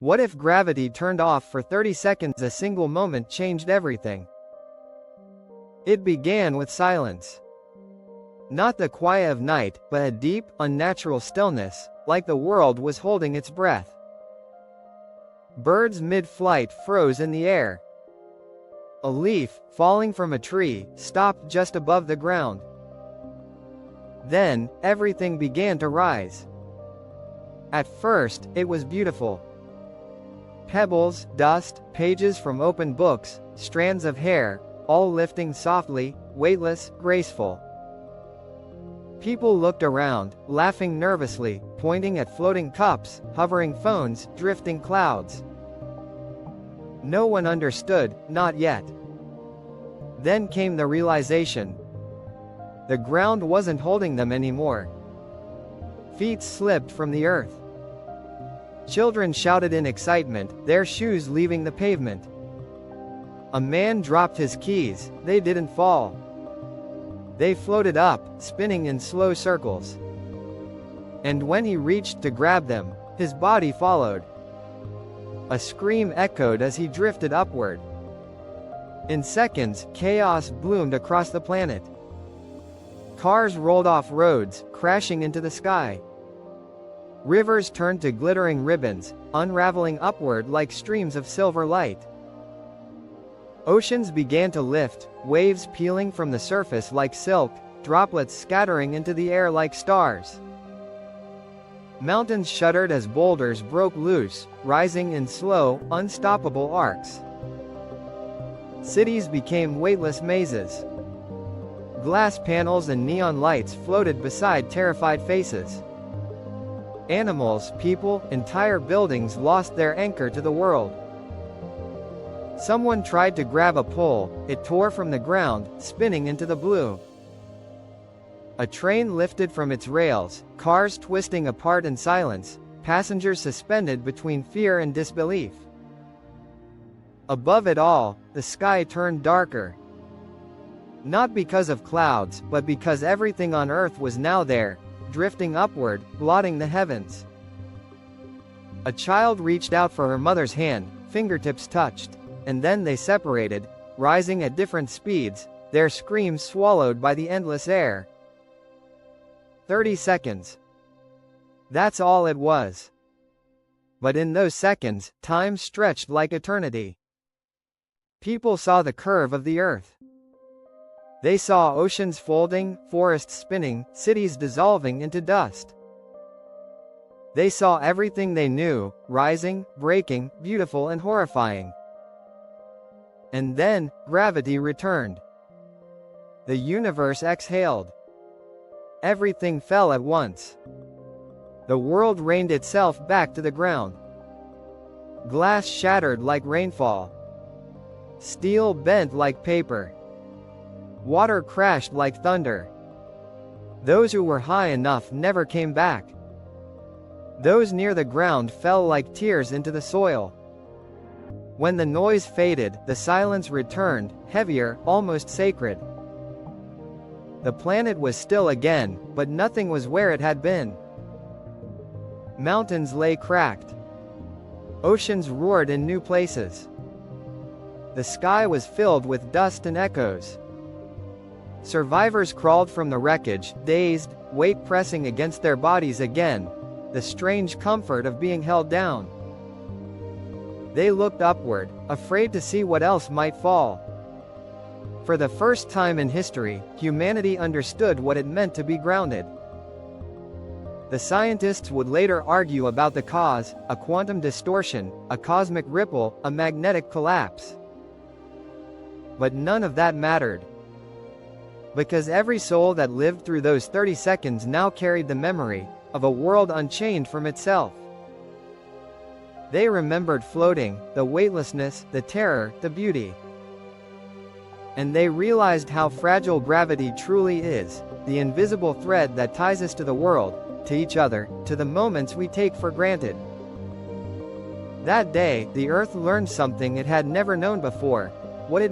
What if gravity turned off for 30 seconds? A single moment changed everything. It began with silence. Not the quiet of night, but a deep, unnatural stillness, like the world was holding its breath. Birds mid-flight froze in the air. A leaf, falling from a tree, stopped just above the ground. Then, everything began to rise. At first, it was beautiful. Pebbles, dust, pages from open books, strands of hair, all lifting softly, weightless, graceful. People looked around, laughing nervously, pointing at floating cups, hovering phones, drifting clouds. No one understood, not yet. Then came the realization. The ground wasn't holding them anymore. Feet slipped from the earth. Children shouted in excitement, their shoes leaving the pavement. A man dropped his keys, they didn't fall. They floated up, spinning in slow circles. And when he reached to grab them, his body followed. A scream echoed as he drifted upward. In seconds, chaos bloomed across the planet. Cars rolled off roads, crashing into the sky. Rivers turned to glittering ribbons, unraveling upward like streams of silver light. Oceans began to lift, waves peeling from the surface like silk, droplets scattering into the air like stars. Mountains shuddered as boulders broke loose, rising in slow, unstoppable arcs. Cities became weightless mazes. Glass panels and neon lights floated beside terrified faces. Animals, people, entire buildings lost their anchor to the world. Someone tried to grab a pole, it tore from the ground, spinning into the blue. A train lifted from its rails, cars twisting apart in silence, passengers suspended between fear and disbelief. Above it all, the sky turned darker. Not because of clouds, but because everything on Earth was now there, drifting upward, blotting the heavens. A child reached out for her mother's hand, fingertips touched. And then they separated, rising at different speeds, their screams swallowed by the endless air. 30 seconds. That's all it was. But in those seconds, time stretched like eternity. People saw the curve of the earth. They saw oceans folding, forests spinning, cities dissolving into dust. They saw everything they knew, rising, breaking, beautiful and horrifying. And then, gravity returned. The universe exhaled. Everything fell at once. The world rained itself back to the ground. Glass shattered like rainfall. Steel bent like paper. Water crashed like thunder. Those who were high enough never came back. Those near the ground fell like tears into the soil. When the noise faded, the silence returned, heavier, almost sacred. The planet was still again, but nothing was where it had been. Mountains lay cracked. Oceans roared in new places. The sky was filled with dust and echoes. Survivors crawled from the wreckage, dazed, weight pressing against their bodies again, the strange comfort of being held down. They looked upward, afraid to see what else might fall. For the first time in history, humanity understood what it meant to be grounded. The scientists would later argue about the cause, a quantum distortion, a cosmic ripple, a magnetic collapse. But none of that mattered. Because every soul that lived through those 30 seconds now carried the memory of a world unchained from itself. They remembered floating, the weightlessness, the terror, the beauty. And they realized how fragile gravity truly is, the invisible thread that ties us to the world, to each other, to the moments we take for granted. That day, the Earth learned something it had never known before.